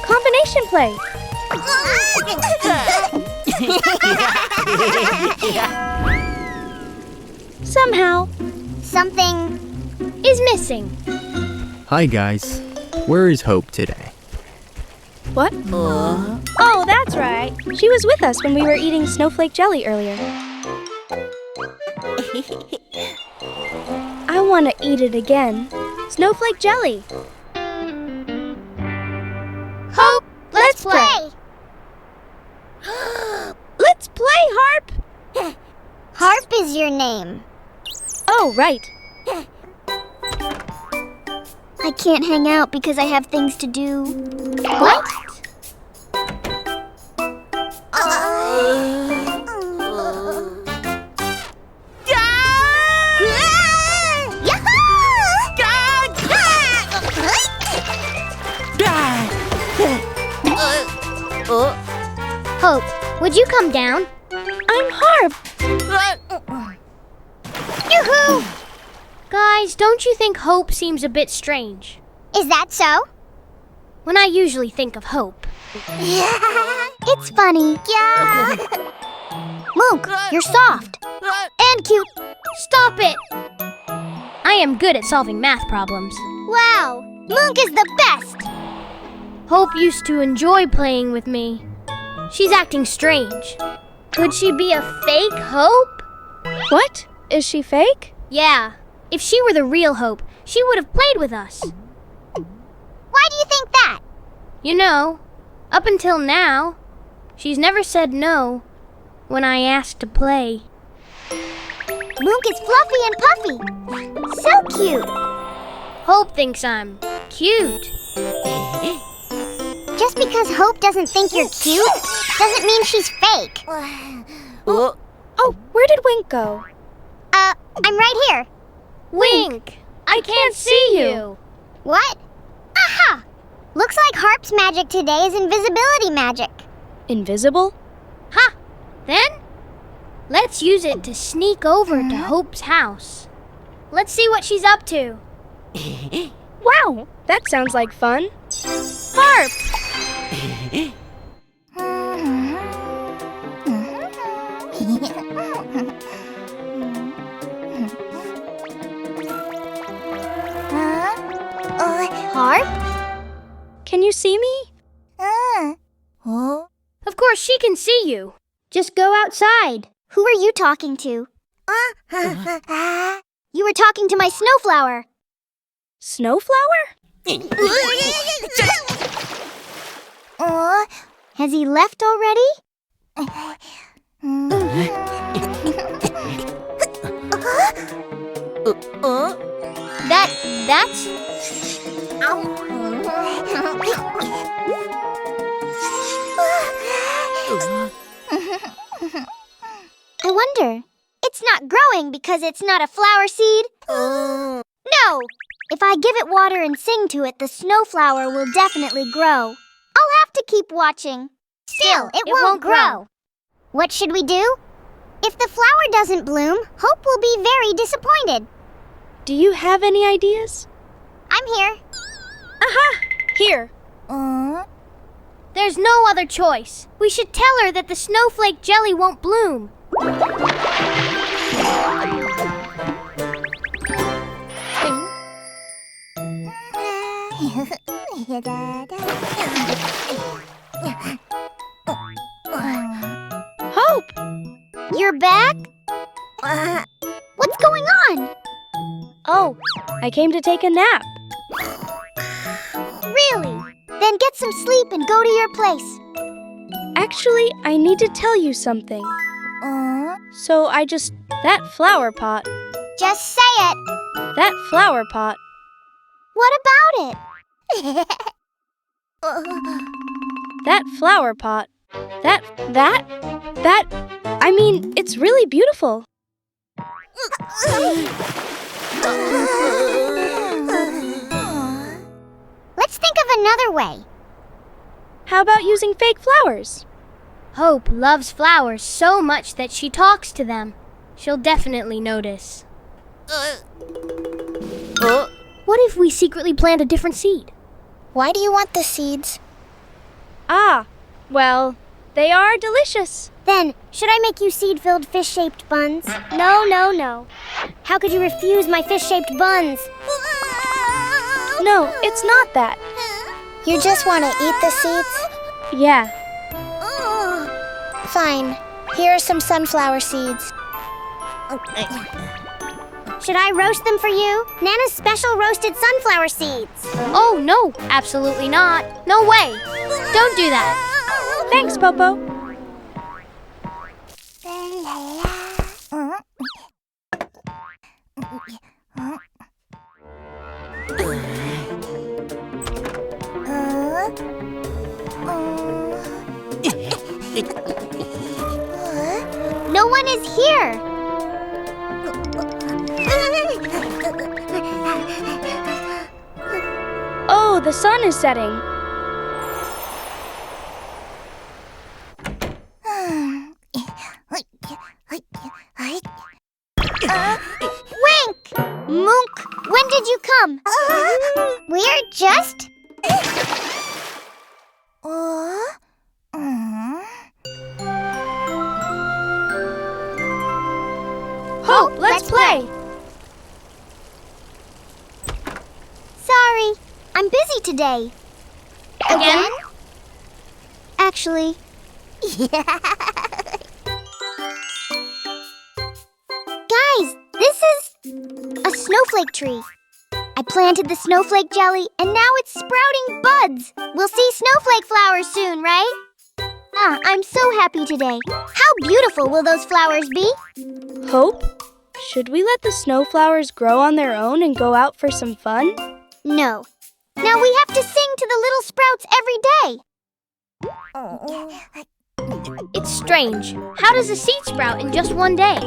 Combination play. Somehow, something is missing. Hi guys, where is Hope today? What? Oh, that's right. She was with us when we were eating snowflake jelly earlier. I want to eat it again. Snowflake jelly. Hope, let's play. Let's play, Harp. Harp is your name. Oh, right. I can't hang out because I have things to do. What? Hope, would you come down? I'm Harp. Yoo-hoo! Guys, don't you think Hope seems a bit strange? Is that so? When I usually think of Hope. It's funny. Yeah. Moonk, you're soft. And cute. Stop it! I am good at solving math problems. Wow, Moonk is the best. Hope used to enjoy playing with me. She's acting strange. Could she be a fake Hope? What? Is she fake? Yeah. If she were the real Hope, she would have played with us. Why do you think that? You know, up until now, she's never said no when I asked to play. Moonk is fluffy and puffy. So cute. Hope thinks I'm cute. Just because Hope doesn't think you're cute doesn't mean she's fake. Oh, where did Wink go? I'm right here. Wink! I can't see you. What? Aha! Looks like Harp's magic today is invisibility magic. Invisible? Ha! Then, let's use it to sneak over to Hope's house. Let's see what she's up to. Wow, that sounds like fun. Harp! Harp? Can you see me? Of course she can see you. Just go outside. Who are you talking to? You were talking to my snowflower. Snowflower? Has he left already? That's... I wonder. It's not growing because it's not a flower seed? No! If I give it water and sing to it, the snowflower will definitely grow. I'll have to keep watching. Still, it won't grow. What should we do? If the flower doesn't bloom, Hope will be very disappointed. Do you have any ideas? I'm here. Aha! Here. There's no other choice. We should tell her that the snowflake jelly won't bloom. Hope! You're back? What's going on? Oh, I came to take a nap. Really? Then get some sleep and go to your place. Actually, I need to tell you something. So that flower pot. Just say it. That flower pot. What about it? That flower pot. I mean, it's really beautiful. Let's think of another way. How about using fake flowers? Hope loves flowers so much that she talks to them. She'll definitely notice. What if we secretly plant a different seed? Why do you want the seeds? Ah, well, they are delicious. Then, should I make you seed-filled fish-shaped buns? No, no, no. How could you refuse my fish-shaped buns? No, it's not that. You just want to eat the seeds? Yeah. Fine. Here are some sunflower seeds. Should I roast them for you? Nana's special roasted sunflower seeds. Oh, no, absolutely not. No way. Don't do that. Thanks, Popo. No one is here. Oh, the sun is setting. Wink! Moonk, when did you come? We're just... Hope, let's play. Sorry, I'm busy today. Again? Actually, Guys, this is a snowflake tree. I planted the snowflake jelly, and now it's sprouting buds. We'll see snowflake flowers soon, right? Ah, I'm so happy today. How beautiful will those flowers be? Hope, should we let the snowflowers grow on their own and go out for some fun? No. Now we have to sing to the little sprouts every day. It's strange. How does a seed sprout in just one day?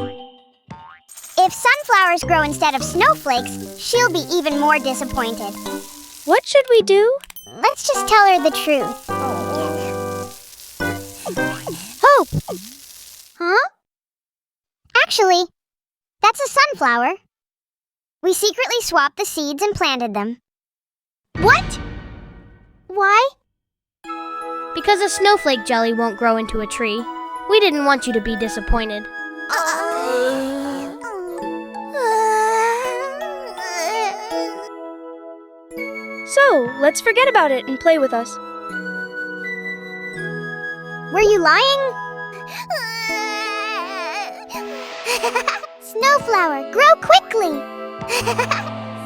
If sunflowers grow instead of snowflakes, she'll be even more disappointed. What should we do? Let's just tell her the truth. Hope! Huh? Actually, that's a sunflower. We secretly swapped the seeds and planted them. What? Why? Because a snowflake jelly won't grow into a tree. We didn't want you to be disappointed. So, let's forget about it and play with us. Were you lying? Snowflower, grow quickly!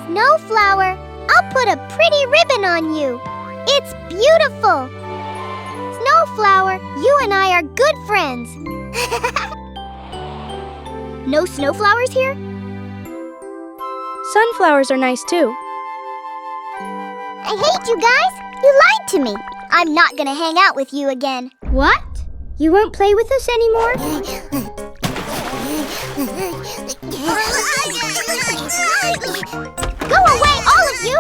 Snowflower, I'll put a pretty ribbon on you. It's beautiful! Snowflower, you and I are good friends. No snowflowers here? Sunflowers are nice too. I hate you guys! You lied to me! I'm not gonna hang out with you again. What? You won't play with us anymore? Go away, all of you!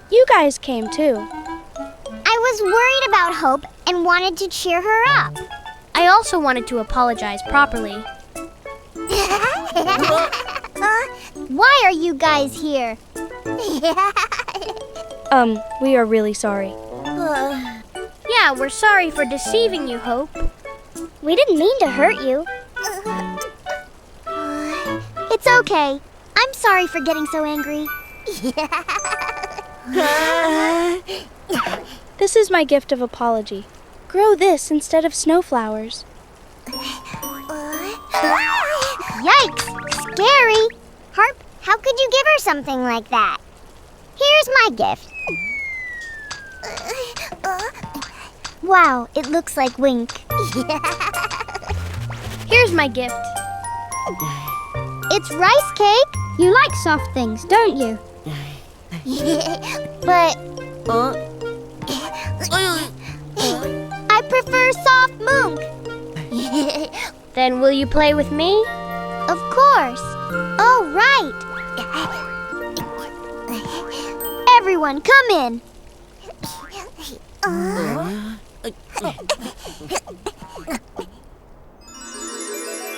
You guys came too. I was worried about Hope and wanted to cheer her up. I also wanted to apologize properly. Why are you guys here? We are really sorry. Yeah, we're sorry for deceiving you, Hope. We didn't mean to hurt you. It's okay. I'm sorry for getting so angry. This is my gift of apology. Grow this instead of snowflowers. Yikes! Scary! Harp, how could you give her something like that? Here's my gift. Wow, it looks like Wink. Here's my gift. It's rice cake. You like soft things, don't you? But I prefer soft Moonk. Then will you play with me? Of course. Oh, right. Everyone, come in.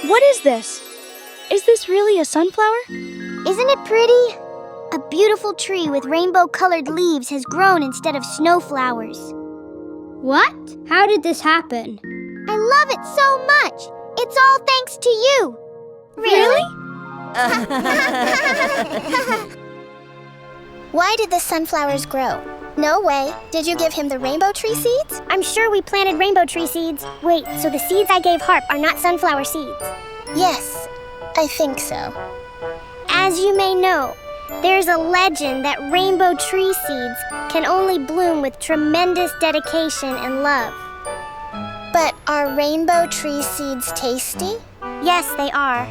What is this? Is this really a sunflower? Isn't it pretty? A beautiful tree with rainbow-colored leaves has grown instead of snowflowers. What? How did this happen? I love it so much. It's all thanks to you. Really? Why did the sunflowers grow? No way. Did you give him the rainbow tree seeds? I'm sure we planted rainbow tree seeds. Wait, so the seeds I gave Harp are not sunflower seeds? Yes, I think so. As you may know, there's a legend that rainbow tree seeds can only bloom with tremendous dedication and love. But are rainbow tree seeds tasty? Yes, they are.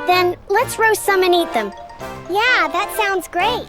Then let's roast some and eat them. Yeah, that sounds great.